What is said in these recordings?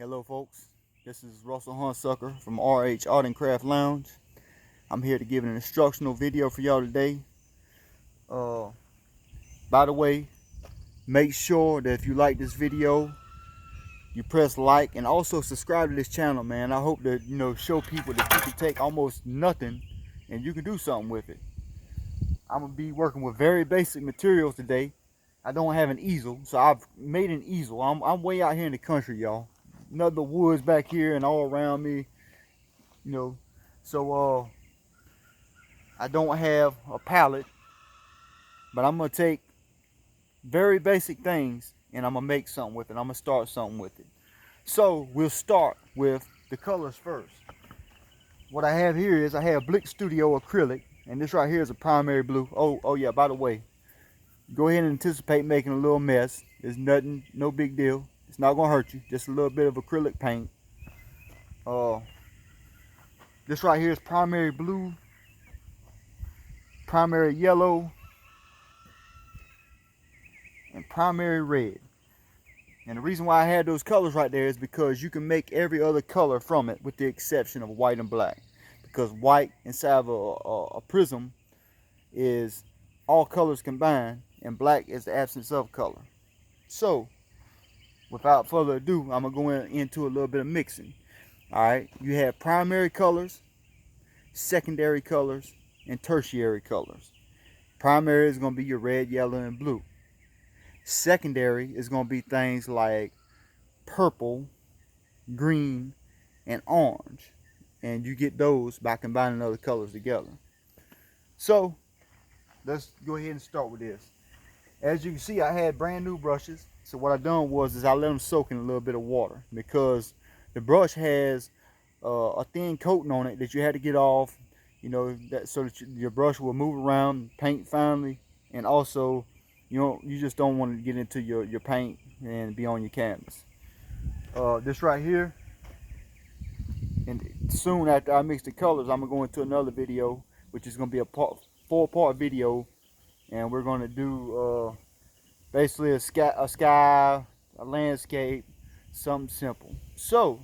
Hello folks, this is Russell Hunsucker from RH Art and Craft Lounge. I'm here to give an instructional video for y'all today. By the way, make sure that if you like this video, you press like and also subscribe to this channel, man. I hope to show people that you can take almost nothing and you can do something with it. I'm gonna be working with very basic materials today. I don't have an easel, so I've made an easel. I'm way out here in the country, y'all. Another woods back here and all around me, so I don't have a palette, but I'm gonna take very basic things and I'm gonna make something with it. I'm gonna start something with it. So we'll start with the colors first. What I have here is I have Blick Studio acrylic, and this right here is a primary blue. Oh yeah, by the way, go ahead and anticipate making a little mess. It's nothing, no big deal. It's not gonna hurt you. Just a little bit of acrylic paint. This right here is primary blue, primary yellow, and primary red. And the reason why I had those colors right there is because you can make every other color from it with the exception of white and black. Because white inside of a prism is all colors combined and black is the absence of color. So without further ado, I'm going to go into a little bit of mixing. Alright, you have primary colors, secondary colors, and tertiary colors. Primary is going to be your red, yellow, and blue. Secondary is going to be things like purple, green, and orange. And you get those by combining other colors together. So let's go ahead and start with this. As you can see, I had brand new brushes. So what I done was I let them soak in a little bit of water because the brush has a thin coating on it that you had to get off, so that your brush will move around, paint finely, and also you just don't want to get into your paint and be on your canvas. This right here, and soon after I mix the colors, I'm gonna go into another video, which is gonna be a four-part video, and we're gonna do basically a sky, a landscape, something simple. So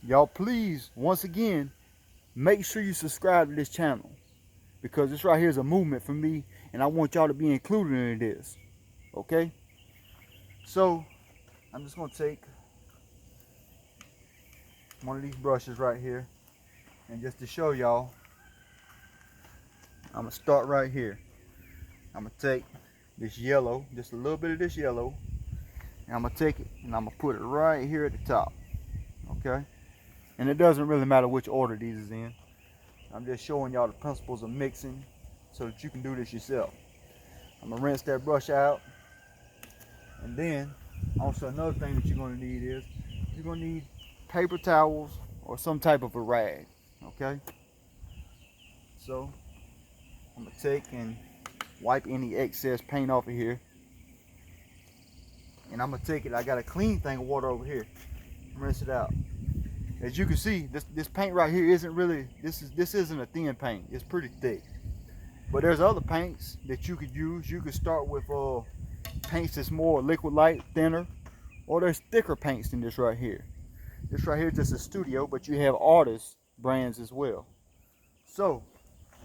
y'all, please, once again, make sure you subscribe to this channel because this right here is a movement for me and I want y'all to be included in this. Okay? So I'm just going to take one of these brushes right here, and just to show y'all, I'm going to start right here. I'm going to take this yellow, just a little bit of this yellow, and I'm going to take it and I'm going to put it right here at the top. Okay? And it doesn't really matter which order these is in. I'm just showing y'all the principles of mixing so that you can do this yourself. I'm gonna rinse that brush out, and then also another thing that you're gonna need is you're gonna need paper towels or some type of a rag. Okay? So I'm gonna take and wipe any excess paint off of here, and I'm gonna take it. I got a clean thing of water over here. Rinse it out. As you can see, this paint right here isn't really, this isn't a thin paint. It's pretty thick. But there's other paints that you could use. You could start with paints that's more liquid light, thinner, or there's thicker paints than this right here. This right here is just a studio, but you have artist brands as well. So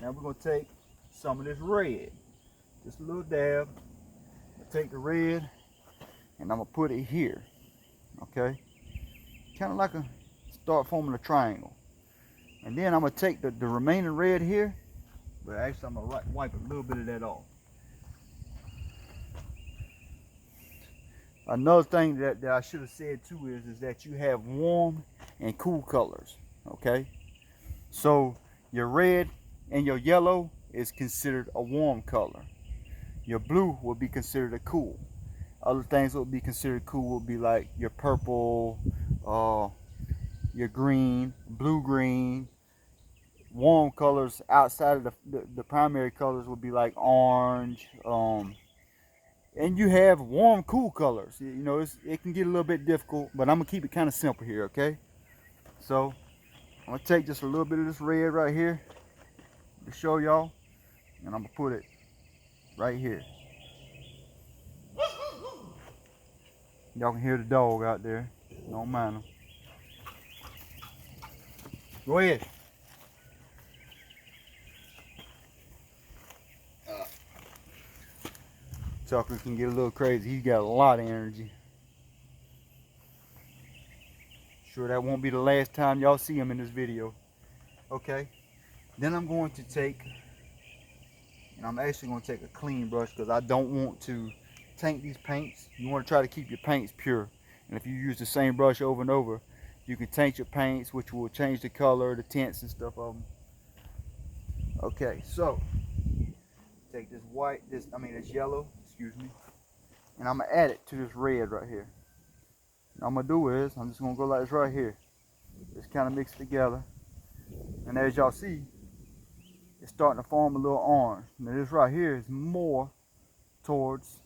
now we're gonna take some of this red, just a little dab. I'll take the red and I'm gonna put it here. Okay, kind of like start forming a triangle. And then I'm going to take the remaining red here, but actually I'm going to wipe a little bit of that off. Another thing that I should have said too is that you have warm and cool colors. Okay, so your red and your yellow is considered a warm color. Your blue will be considered a cool. Other things that will be considered cool will be like your purple, your green, blue-green. Warm colors outside of the primary colors would be like orange, and you have warm, cool colors. It can get a little bit difficult, but I'm gonna keep it kind of simple here. Okay, so I'm gonna take just a little bit of this red right here to show y'all, and I'm gonna put it right here. Y'all can hear the dog out there. Don't mind them. Go ahead. Tucker can get a little crazy. He's got a lot of energy. Sure that won't be the last time y'all see him in this video. Okay. Then I'm going to take, and I'm actually going to take a clean brush because I don't want to taint these paints. You want to try to keep your paints pure. And if you use the same brush over and over, you can taint your paints, which will change the color, the tints and stuff of them. Okay, so take this this yellow, excuse me, and I'm gonna add it to this red right here. What I'm gonna do is, I'm just gonna go like this right here. Just kind of mix it together. And as y'all see, it's starting to form a little orange. Now this right here is more towards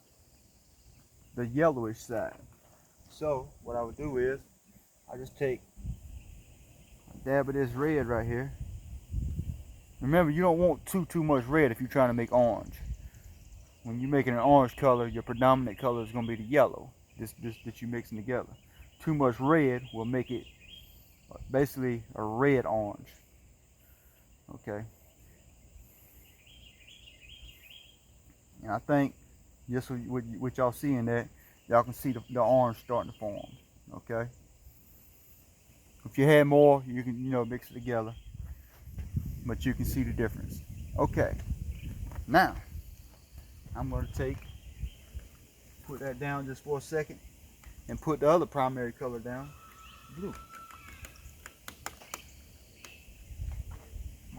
the yellowish side. So what I would do is, I just take a dab of this red right here. Remember, you don't want too much red if you're trying to make orange. When you're making an orange color, your predominant color is going to be the yellow, this that you're mixing together. Too much red will make it basically a red orange. Okay. And I think just with y'all seeing that, y'all can see the orange starting to form. Okay. If you had more, you can mix it together, but you can see the difference. Okay. Now I'm going to put that down just for a second and put the other primary color down, blue.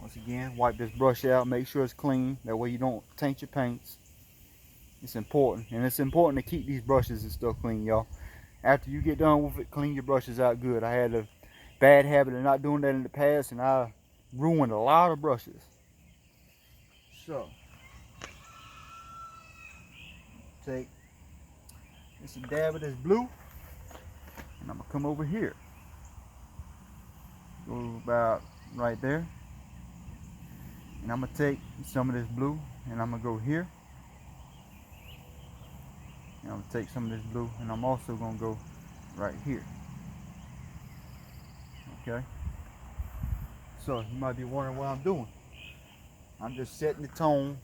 Once again, wipe this brush out, make sure it's clean. That way you don't taint your paints. It's important, and it's important to keep these brushes and stuff clean, y'all. After you get done with it, clean your brushes out good. I had a bad habit of not doing that in the past, and I ruined a lot of brushes. So, take just a dab of this blue, and I'm gonna come over here. Go about right there. And I'm gonna take some of this blue, and I'm gonna go here. And I'm gonna take some of this blue, and I'm also gonna go right here. Okay. So you might be wondering what I'm doing. I'm just setting the tone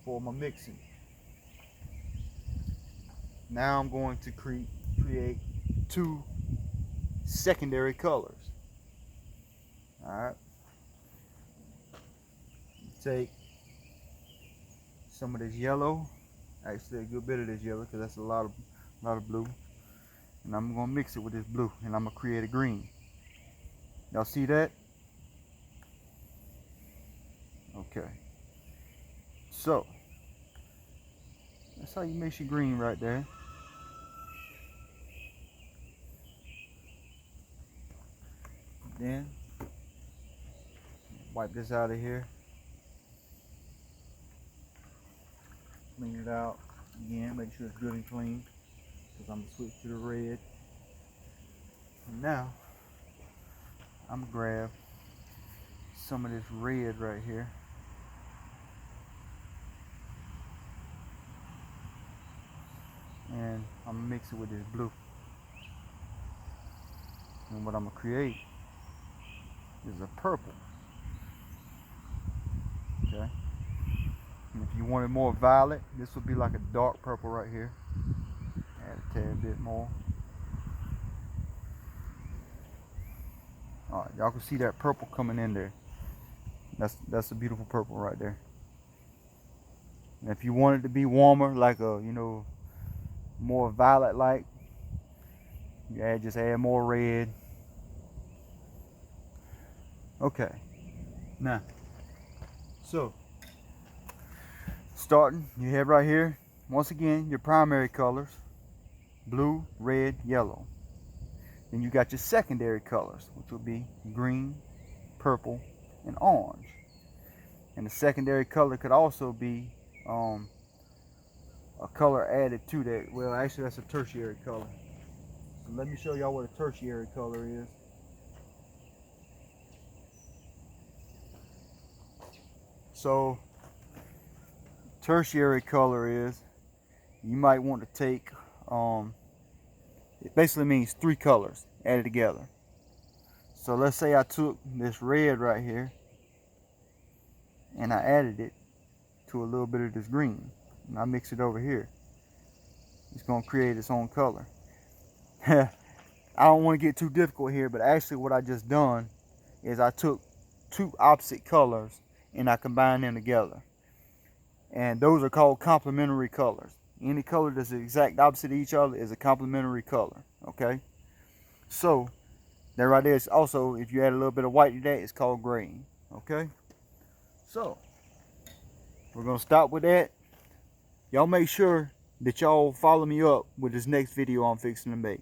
for my mixing. Now I'm going to create two secondary colors. Alright. Take some of this yellow, actually a good bit of this yellow, because that's a lot of blue, and I'm going to mix it with this blue, and I'm going to create a green. Y'all see that? Okay. So that's how you mix your green right there. Then wipe this out of here. Clean it out again, make sure it's good and clean, because I'm going to switch to the red. And now I'm going to grab some of this red right here, and I'm going to mix it with this blue. And what I'm going to create is a purple. Okay. And if you wanted more violet, this would be like a dark purple right here. Add a tad bit more. Alright, y'all can see that purple coming in there. That's a beautiful purple right there. And if you want it to be warmer, like a more violet like, you just add more red. Okay. Now, so starting, you have right here, once again, your primary colors, blue, red, yellow. Then you got your secondary colors, which will be green, purple, and orange. And the secondary color could also be a color added to that. Well, actually, that's a tertiary color. So let me show y'all what a tertiary color is. So tertiary color is, you might want to take It basically means 3 colors added together. So let's say I took this red right here and I added it to a little bit of this green, and I mix it over here. It's going to create its own color. I don't want to get too difficult here, but actually what I just done is I took 2 opposite colors and I combined them together. And those are called complementary colors. Any color that's the exact opposite of each other is a complementary color, okay? So, that right there is also, if you add a little bit of white to that, it's called graying, okay? So, we're going to stop with that. Y'all make sure that y'all follow me up with this next video I'm fixing to make.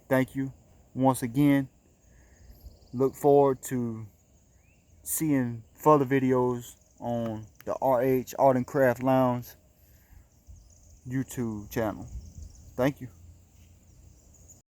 Thank you once again. Look forward to seeing further videos on the RH Art and Craft Lounge YouTube channel. Thank you.